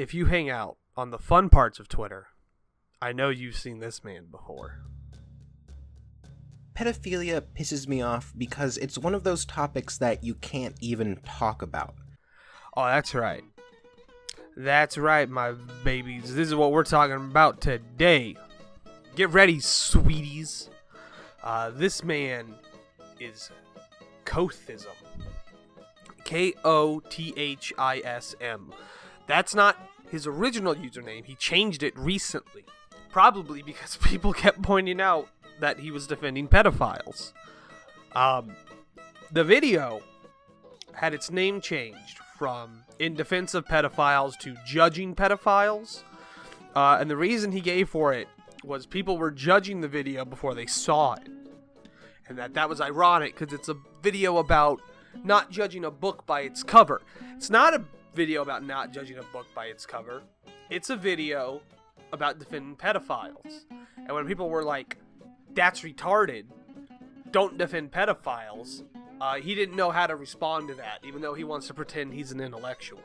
If you hang out on the fun parts of Twitter, I know you've seen this man before. Pedophilia pisses me off because it's one of those topics that you can't even talk about. Oh, that's right. That's right, my babies. This is what we're talking about today. Get ready, sweeties. This man is Kothism. Kothism. That's not his original username. He changed it recently. Probably because people kept pointing out that he was defending pedophiles. The video had its name changed from In Defense of Pedophiles to Judging Pedophiles. And the reason he gave for it was people were judging the video before they saw it. And that was ironic because it's a video about not judging a book by its cover. It's not a video about not judging a book by its cover. It's a video about defending pedophiles. And when people were like, that's retarded, don't defend pedophiles, he didn't know how to respond to that, even though he wants to pretend he's an intellectual.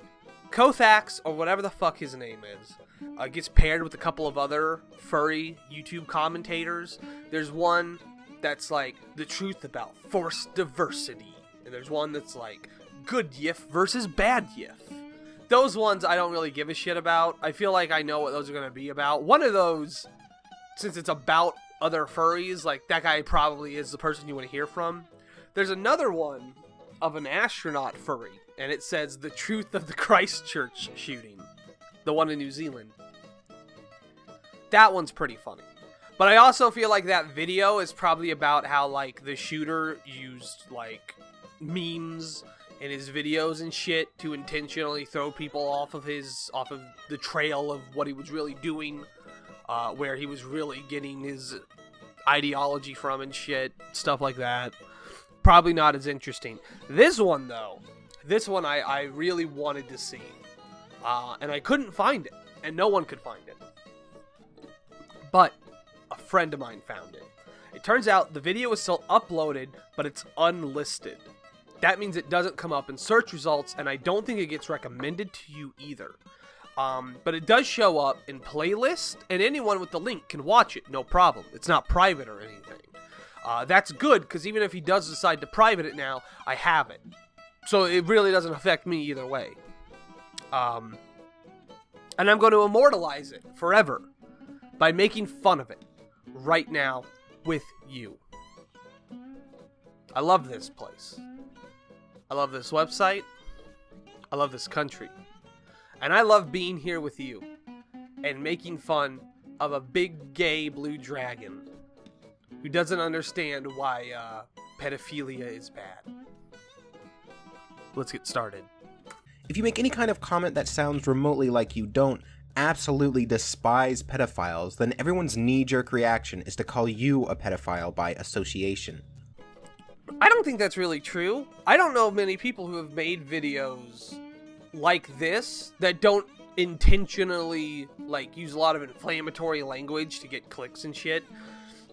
ChickenHawks, or whatever the fuck his name is, gets paired with a couple of other furry YouTube commentators. There's one that's like the truth about forced diversity, and there's one that's like good yif versus bad yif. Those ones I don't really give a shit about. I feel like I know what those are going to be about. One of those, since it's about other furries, like that guy probably is the person you want to hear from. There's another one of an astronaut furry, and it says the truth of the Christchurch shooting. The one in New Zealand. That one's pretty funny. But I also feel like that video is probably about how, like, the shooter used, like, memes in his videos and shit to intentionally throw people off of the trail of what he was really doing, where he was really getting his ideology from and shit, stuff like that. Probably not as interesting. This one, though, I really wanted to see, and I couldn't find it, and no one could find it. But a friend of mine found it. It turns out the video is still uploaded, but it's unlisted. That means it doesn't come up in search results, and I don't think it gets recommended to you either. But it does show up in playlist, and anyone with the link can watch it, no problem. It's not private or anything. That's good, because even if he does decide to private it now, I have it. So it really doesn't affect me either way. And I'm going to immortalize it forever by making fun of it right now with you. I love this place. I love this website. I love this country. And I love being here with you and making fun of a big gay blue dragon who doesn't understand why pedophilia is bad. Let's get started. If you make any kind of comment that sounds remotely like you don't absolutely despise pedophiles, then everyone's knee-jerk reaction is to call you a pedophile by association. I don't think that's really true. I don't know many people who have made videos like this that don't intentionally, like, use a lot of inflammatory language to get clicks and shit.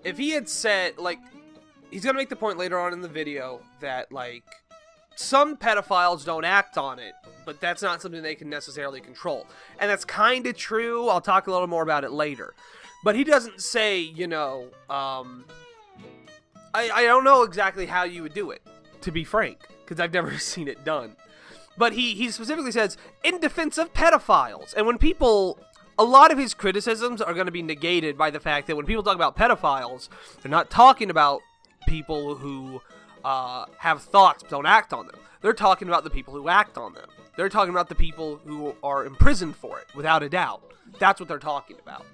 If he had said, like, he's gonna make the point later on in the video that, like, some pedophiles don't act on it, but that's not something they can necessarily control. And that's kind of true. I'll talk a little more about it later. But he doesn't say, you know, I don't know exactly how you would do it, to be frank, because I've never seen it done. But he specifically says, in defense of pedophiles. And when people, a lot of his criticisms are going to be negated by the fact that when people talk about pedophiles, they're not talking about people who have thoughts but don't act on them. They're talking about the people who act on them. They're talking about the people who are imprisoned for it, without a doubt. That's what they're talking about.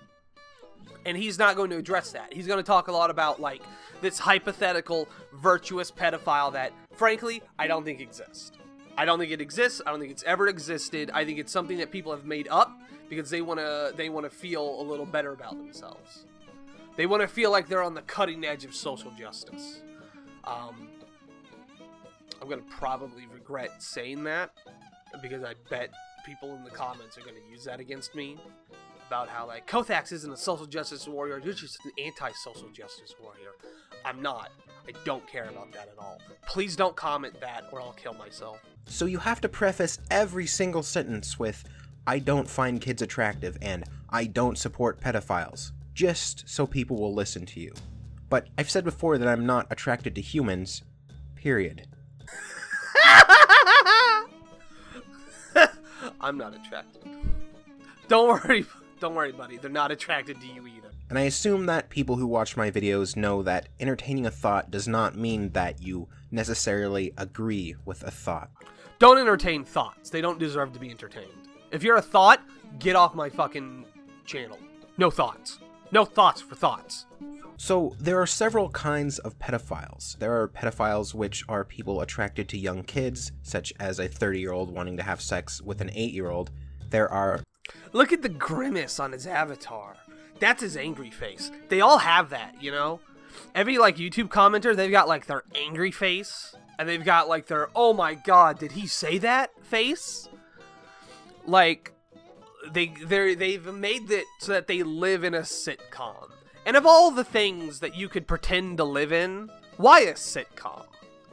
And he's not going to address that. He's going to talk a lot about, like, this hypothetical, virtuous pedophile that, frankly, I don't think exists. I don't think it exists. I don't think it's ever existed. I think it's something that people have made up because they want to feel a little better about themselves. They want to feel like they're on the cutting edge of social justice. I'm going to probably regret saying that because I bet people in the comments are going to use that against me about how, like, ChickenHawks isn't a social justice warrior, you're just an anti-social justice warrior. I'm not. I don't care about that at all. Please don't comment that or I'll kill myself. So you have to preface every single sentence with, I don't find kids attractive and I don't support pedophiles, just so people will listen to you. But I've said before that I'm not attracted to humans, period. I'm not attracted. Don't worry, buddy. They're not attracted to you either. And I assume that people who watch my videos know that entertaining a thought does not mean that you necessarily agree with a thought. Don't entertain thoughts. They don't deserve to be entertained. If you're a thought, get off my fucking channel. No thoughts. No thoughts for thoughts. So, there are several kinds of pedophiles. There are pedophiles which are people attracted to young kids, such as a 30-year-old wanting to have sex with an 8-year-old. There are... Look at the grimace on his avatar. That's his angry face. They all have that, you know? Every, YouTube commenter, they've got, their angry face. And they've got, their, oh my god, did he say that face? They've made it so that they live in a sitcom. And of all the things that you could pretend to live in, why a sitcom?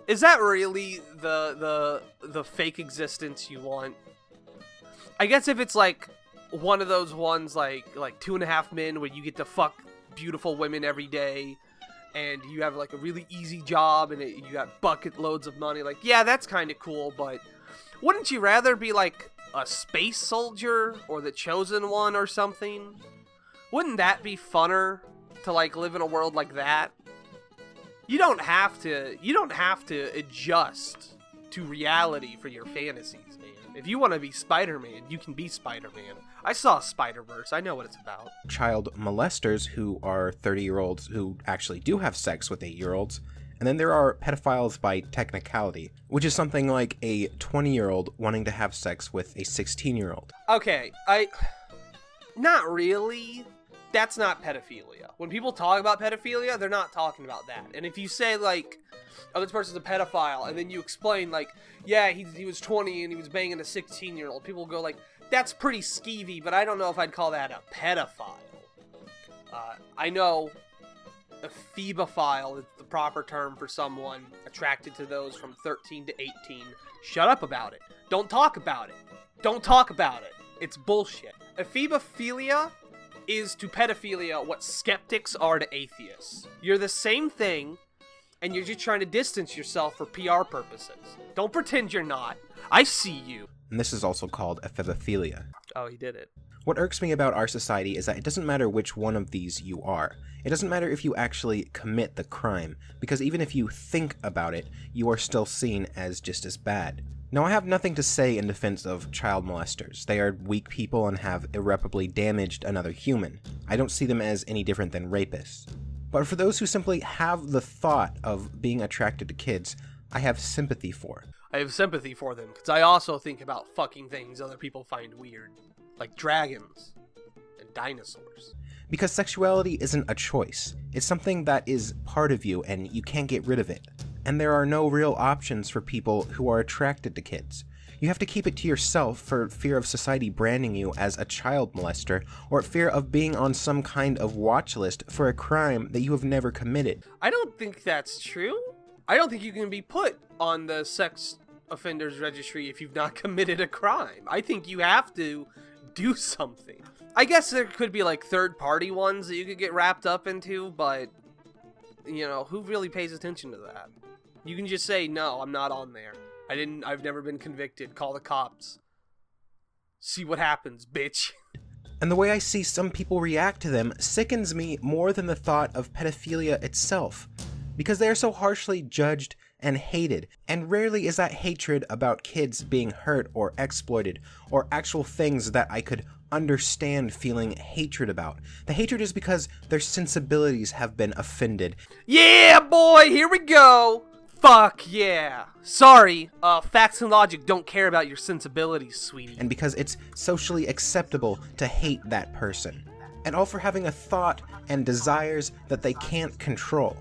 Is that really the fake existence you want? I guess if it's one of those ones like 2.5 Men where you get to fuck beautiful women every day and you have a really easy job and you got bucket loads of money, yeah, that's kind of cool, but wouldn't you rather be a space soldier or the chosen one or something? Wouldn't that be funner to live in a world like that? You don't have to adjust to reality for your fantasies, man. If you want to be Spider-Man, you can be Spider-Man. I saw Spider-Verse. I know what it's about. Child molesters who are 30-year-olds who actually do have sex with 8-year-olds. And then there are pedophiles by technicality, which is something like a 20-year-old wanting to have sex with a 16-year-old. Okay, not really. That's not pedophilia. When people talk about pedophilia, they're not talking about that. And if you say, oh, this person's a pedophile, and then you explain, yeah, he was 20 and he was banging a 16-year-old, people will go, that's pretty skeevy, but I don't know if I'd call that a pedophile. I know a phoebophile is the proper term for someone attracted to those from 13 to 18. Shut up about it. Don't talk about it. Don't talk about it. It's bullshit. A phoebophilia is to pedophilia what skeptics are to atheists. You're the same thing, and you're just trying to distance yourself for PR purposes. Don't pretend you're not. I see you. And this is also called ephebophilia. Oh, he did it. What irks me about our society is that it doesn't matter which one of these you are. It doesn't matter if you actually commit the crime, because even if you think about it, you are still seen as just as bad. Now, I have nothing to say in defense of child molesters. They are weak people and have irreparably damaged another human. I don't see them as any different than rapists. But for those who simply have the thought of being attracted to kids, I have sympathy for. I have sympathy for them, because I also think about fucking things other people find weird. Like dragons and dinosaurs. Because sexuality isn't a choice. It's something that is part of you and you can't get rid of it. And there are no real options for people who are attracted to kids. You have to keep it to yourself for fear of society branding you as a child molester, or fear of being on some kind of watch list for a crime that you have never committed. I don't think that's true. I don't think you can be put on the sex offenders registry if you've not committed a crime. I think you have to do something. I guess there could be third-party ones that you could get wrapped up into, but, who really pays attention to that? You can just say, no, I'm not on there. I've never been convicted. Call the cops. See what happens, bitch. And the way I see some people react to them sickens me more than the thought of pedophilia itself. Because they are so harshly judged and hated, and rarely is that hatred about kids being hurt or exploited, or actual things that I could understand feeling hatred about. The hatred is because their sensibilities have been offended. Yeah, boy, here we go! Fuck yeah. Sorry, facts and logic don't care about your sensibilities, sweetie. And because it's socially acceptable to hate that person. And all for having a thought and desires that they can't control.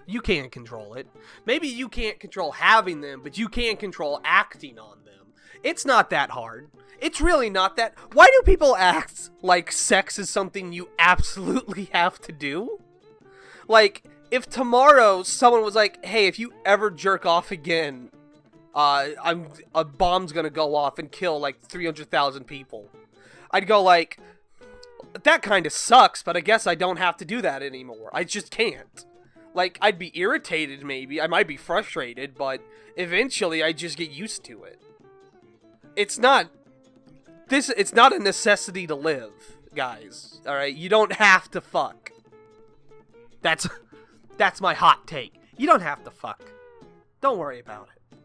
You can't control it. Maybe you can't control having them, but you can control acting on them. It's not that hard. It's really not that. Why do people act like sex is something you absolutely have to do? If tomorrow someone was like, hey, if you ever jerk off again, a bomb's gonna go off and kill like 300,000 people. I'd go like, that kind of sucks, but I guess I don't have to do that anymore. I just can't. Like, I'd be irritated maybe, I might be frustrated, but eventually I just get used to it. It's not a necessity to live, guys. Alright, you don't have to fuck. That's my hot take. You don't have to fuck. Don't worry about it.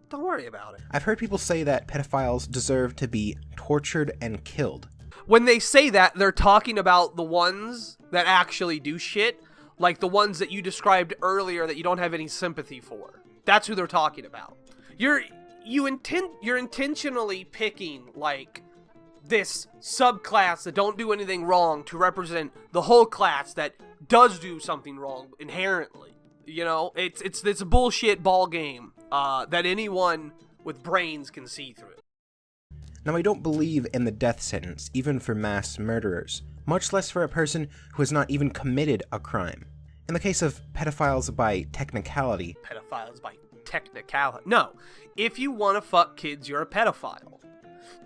Don't worry about it. I've heard people say that pedophiles deserve to be tortured and killed. When they say that, they're talking about the ones that actually do shit, like the ones that you described earlier that you don't have any sympathy for. That's who they're talking about. You're intentionally picking, like, this subclass that don't do anything wrong to represent the whole class that does do something wrong inherently. You know, it's a bullshit ball game that anyone with brains can see through. Now, I don't believe in the death sentence, even for mass murderers, much less for a person who has not even committed a crime. In the case of pedophiles by technicality... No. If you want to fuck kids, you're a pedophile.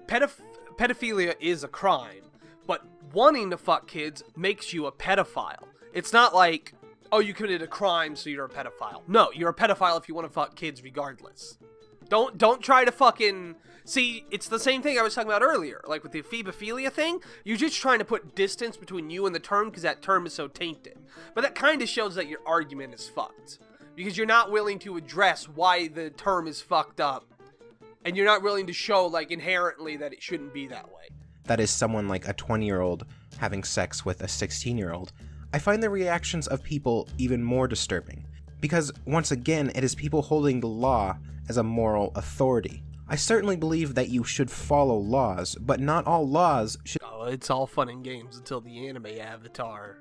Pedophilia is a crime, but wanting to fuck kids makes you a pedophile. It's not like, oh, you committed a crime, so you're a pedophile. No, you're a pedophile if you want to fuck kids regardless. Don't try to fucking... See, it's the same thing I was talking about earlier. Like with the phobophilia thing, you're just trying to put distance between you and the term because that term is so tainted. But that kind of shows that your argument is fucked. Because you're not willing to address why the term is fucked up. And you're not willing to show, like, inherently that it shouldn't be that way. That is someone like a 20-year-old having sex with a 16-year-old. I find the reactions of people even more disturbing. Because, once again, it is people holding the law as a moral authority. I certainly believe that you should follow laws, but not all laws should... Oh, it's all fun and games until the anime avatar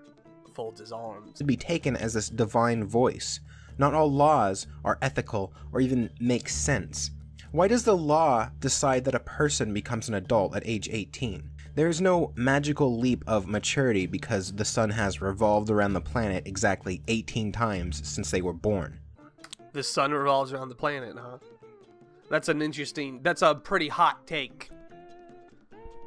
folds his arms. ...be taken as this divine voice. Not all laws are ethical or even make sense. Why does the law decide that a person becomes an adult at age 18? There is no magical leap of maturity because the sun has revolved around the planet exactly 18 times since they were born. The sun revolves around the planet, huh? That's a pretty hot take.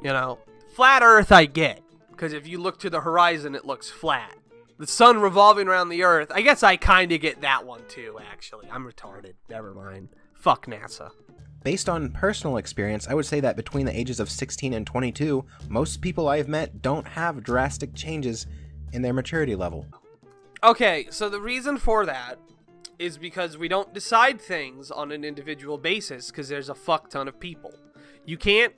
You know, flat Earth I get, because if you look to the horizon, it looks flat. The sun revolving around the Earth, I guess I kind of get that one too, actually. I'm retarded. Never mind. Fuck NASA. Based on personal experience, I would say that between the ages of 16 and 22, most people I have met don't have drastic changes in their maturity level. Okay, so the reason for that is because we don't decide things on an individual basis because there's a fuck ton of people. You can't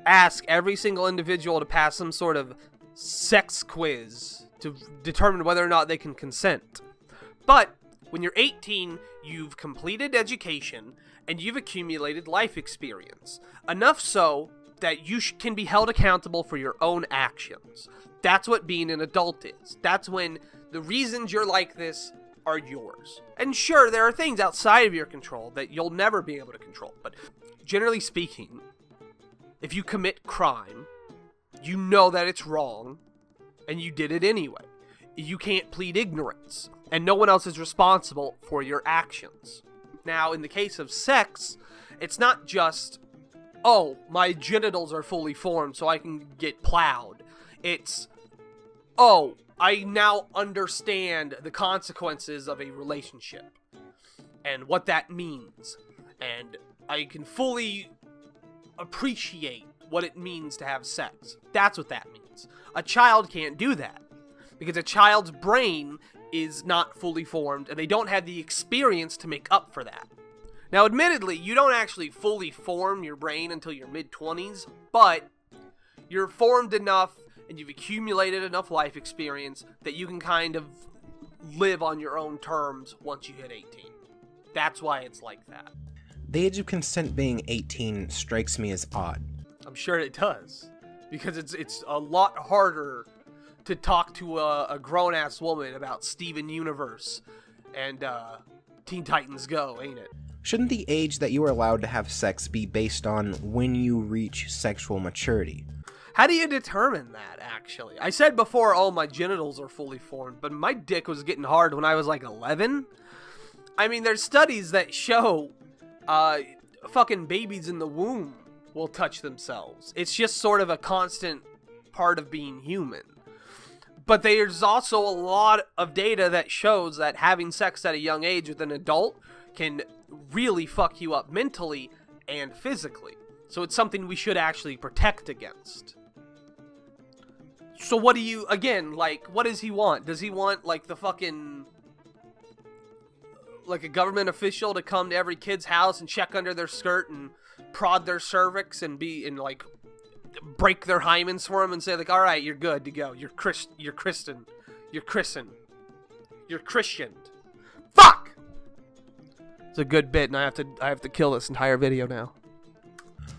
ask every single individual to pass some sort of sex quiz to determine whether or not they can consent. But when you're 18, you've completed education and you've accumulated life experience. Enough so that you can be held accountable for your own actions. That's what being an adult is. That's when the reasons you're like this are yours. And sure, there are things outside of your control that you'll never be able to control. But generally speaking, if you commit crime, you know that it's wrong, and you did it anyway. You can't plead ignorance, and no one else is responsible for your actions. Now, in the case of sex, it's not just, oh, my genitals are fully formed so I can get plowed. It's, oh, I now understand the consequences of a relationship and what that means. And I can fully appreciate what it means to have sex. That's what that means. A child can't do that because a child's brain is not fully formed and they don't have the experience to make up for that. Now, admittedly, you don't actually fully form your brain until your mid-20s, but you're formed enough and you've accumulated enough life experience that you can kind of live on your own terms once you hit 18. That's why it's like that. The age of consent being 18 strikes me as odd. I'm sure it does, because it's a lot harder to talk to a grown-ass woman about Steven Universe and Teen Titans Go, ain't it? Shouldn't the age that you are allowed to have sex be based on when you reach sexual maturity? How do you determine that, actually? I said before, oh, my genitals are fully formed, but my dick was getting hard when I was like 11. I mean, there's studies that show fucking babies in the womb will touch themselves. It's just sort of a constant part of being human. But there's also a lot of data that shows that having sex at a young age with an adult can really fuck you up mentally and physically. So it's something we should actually protect against. So what do you, again, like, what does he want? Does he want, like, the fucking, like, a government official to come to every kid's house and check under their skirt and prod their cervix and like, break their hymens for them and say, like, all right, you're good to go. You're christened. Fuck! It's a good bit, and I have to kill this entire video now.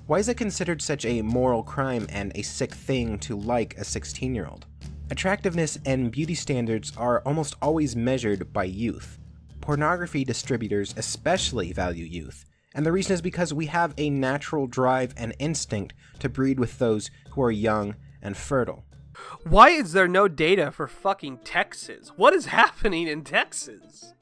Why is it considered such a moral crime and a sick thing to like a 16-year-old? Attractiveness and beauty standards are almost always measured by youth. Pornography distributors especially value youth, and the reason is because we have a natural drive and instinct to breed with those who are young and fertile. Why is there no data for fucking Texas? What is happening in Texas?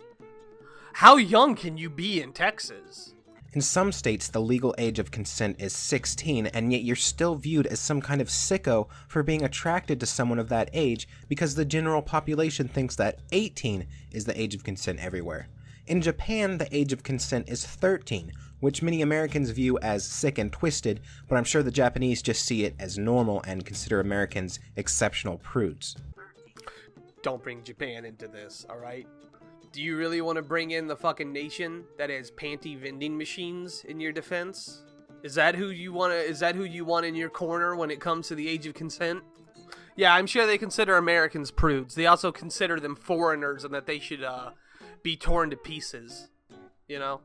How young can you be in Texas? In some states, the legal age of consent is 16, and yet you're still viewed as some kind of sicko for being attracted to someone of that age because the general population thinks that 18 is the age of consent everywhere. In Japan, the age of consent is 13, which many Americans view as sick and twisted, but I'm sure the Japanese just see it as normal and consider Americans exceptional prudes. Don't bring Japan into this, alright? Do you really want to bring in the fucking nation that has panty vending machines in your defense? Is that who you want in your corner when it comes to the age of consent? Yeah, I'm sure they consider Americans prudes. They also consider them foreigners and that they should be torn to pieces. You know?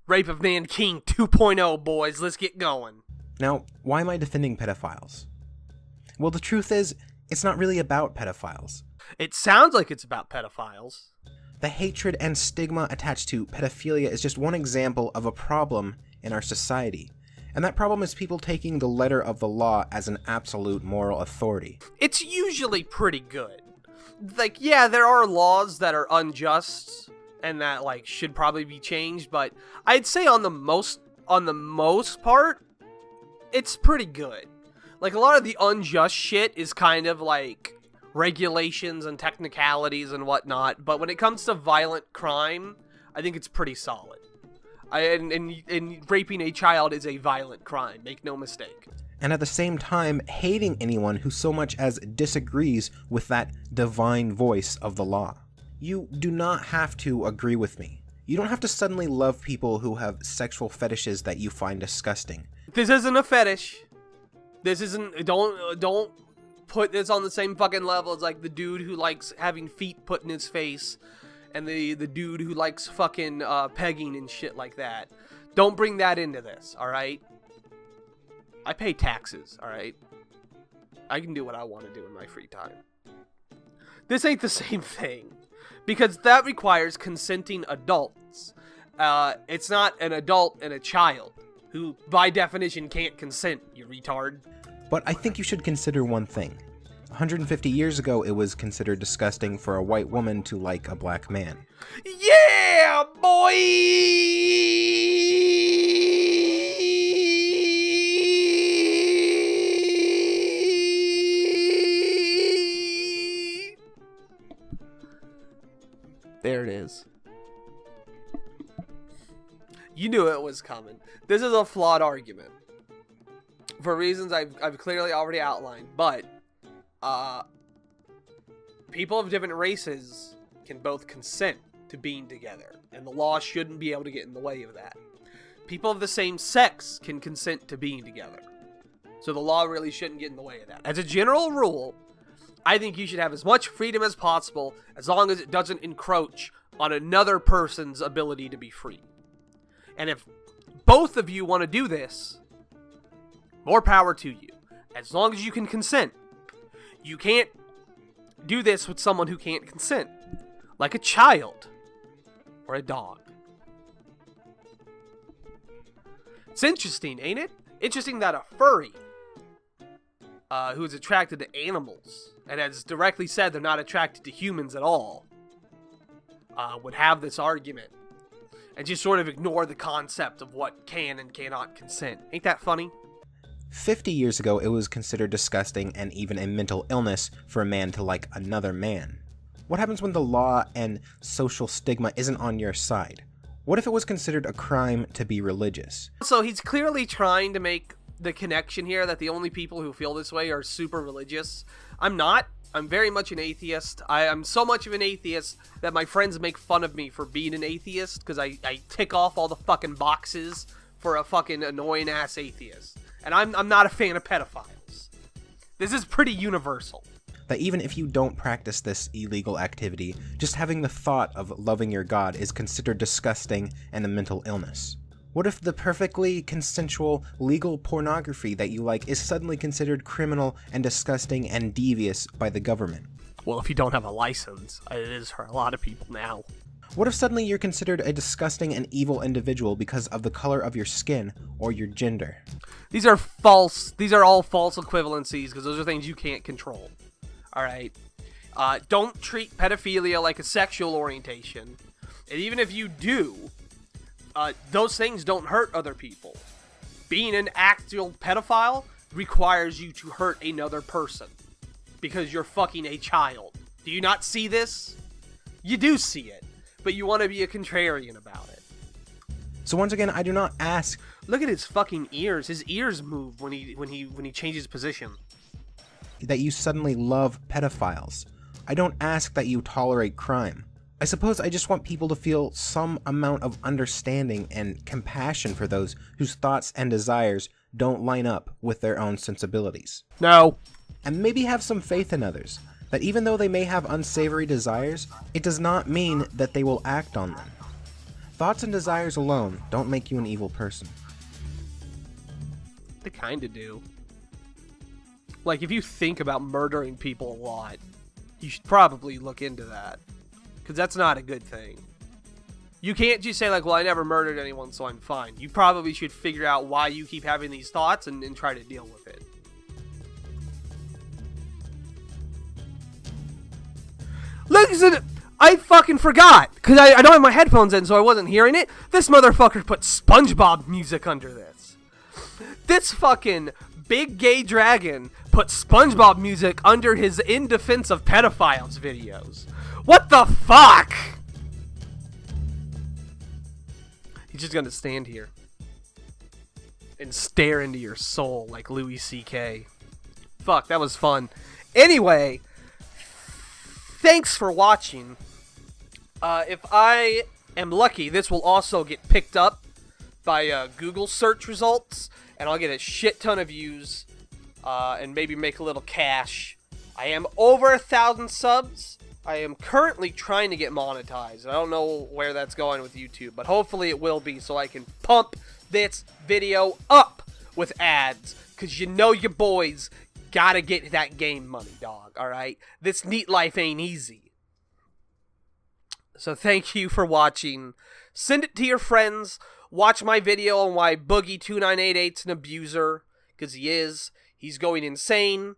Rape of Nanking 2.0, boys. Let's get going. Now, why am I defending pedophiles? Well, the truth is, it's not really about pedophiles. It sounds like it's about pedophiles. The hatred and stigma attached to pedophilia is just one example of a problem in our society. And that problem is people taking the letter of the law as an absolute moral authority. It's usually pretty good. Like, yeah, there are laws that are unjust and that, like, should probably be changed, but I'd say on the most part, it's pretty good. Like, a lot of the unjust shit is kind of like regulations and technicalities and whatnot, but when it comes to violent crime, I think it's pretty solid. And raping a child is a violent crime, make no mistake. And at the same time, hating anyone who so much as disagrees with that divine voice of the law. You do not have to agree with me. You don't have to suddenly love people who have sexual fetishes that you find disgusting. This isn't a fetish. This isn't, don't put this on the same fucking level as like the dude who likes having feet put in his face and the dude who likes fucking pegging and shit like that. Don't bring that into this, alright? I pay taxes, alright? I can do what I want to do in my free time. This ain't the same thing, because that requires consenting adults. It's not an adult and a child, who by definition can't consent, you retard. But I think you should consider one thing. 150 years ago, it was considered disgusting for a white woman to like a black man. Yeah, boy! There it is. You knew it was coming. This is a flawed argument. For reasons I've clearly already outlined, but people of different races can both consent to being together, and the law shouldn't be able to get in the way of that. People of the same sex can consent to being together, so the law really shouldn't get in the way of that. As a general rule, I think you should have as much freedom as possible, as long as it doesn't encroach on another person's ability to be free. And if both of you want to do this, more power to you, as long as you can consent. You can't do this with someone who can't consent, like a child or a dog. It's interesting, ain't it? Interesting that a furry who is attracted to animals and has directly said they're not attracted to humans at all would have this argument. and just sort of ignore the concept of what can and cannot consent. Ain't that funny? 50 years ago, it was considered disgusting and even a mental illness for a man to like another man. What happens when the law and social stigma isn't on your side? What if it was considered a crime to be religious? So he's clearly trying to make the connection here that the only people who feel this way are super religious. I'm not. I'm very much an atheist. I am so much of an atheist that my friends make fun of me for being an atheist because I tick off all the fucking boxes for a fucking annoying ass atheist. And I'm not a fan of pedophiles. This is pretty universal. That even if you don't practice this illegal activity, just having the thought of loving your God is considered disgusting and a mental illness. What if the perfectly consensual, legal pornography that you like is suddenly considered criminal and disgusting and devious by the government? Well, if you don't have a license, it is for a lot of people now. What if suddenly you're considered a disgusting and evil individual because of the color of your skin or your gender? These are false. These are all false equivalencies because those are things you can't control. All right? Don't treat pedophilia like a sexual orientation. And even if you do, those things don't hurt other people. Being an actual pedophile requires you to hurt another person because you're fucking a child. Do you not see this? You do see it, but you want to be a contrarian about it. So once again, I do not ask. Look at his fucking ears. His ears move when he changes position. That you suddenly love pedophiles. I don't ask that you tolerate crime. I suppose I just want people to feel some amount of understanding and compassion for those whose thoughts and desires don't line up with their own sensibilities. No. And maybe have some faith in others, that even though they may have unsavory desires, it does not mean that they will act on them. Thoughts and desires alone don't make you an evil person. They kinda do. Like, if you think about murdering people a lot, you should probably look into that. Because that's not a good thing. You can't just say, like, well, I never murdered anyone, so I'm fine. You probably should figure out why you keep having these thoughts and try to deal with it. Listen, I fucking forgot. Because I don't have my headphones in, so I wasn't hearing it. This motherfucker put SpongeBob music under this. This fucking big gay dragon put SpongeBob music under his In Defense of Pedophiles videos. What the fuck? He's just gonna stand here and stare into your soul like Louis C.K. Fuck, that was fun. Anyway, thanks for watching. If I am lucky, this will also get picked up by Google search results, and I'll get a shit ton of views, and maybe make a little cash. I am over 1,000 subs. I am currently trying to get monetized. I don't know where that's going with YouTube, but hopefully it will be so I can pump this video up with ads, because you know your boys gotta get that game money, dog, alright? This neat life ain't easy. So thank you for watching. Send it to your friends. Watch my video on why Boogie2988's an abuser, because he is. He's going insane.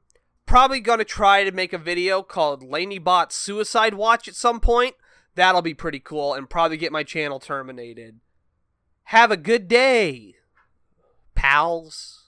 Probably going to try to make a video called Laney-Bot's Suicide Watch at some point. That'll be pretty cool, and probably get my channel terminated. Have a good day, pals.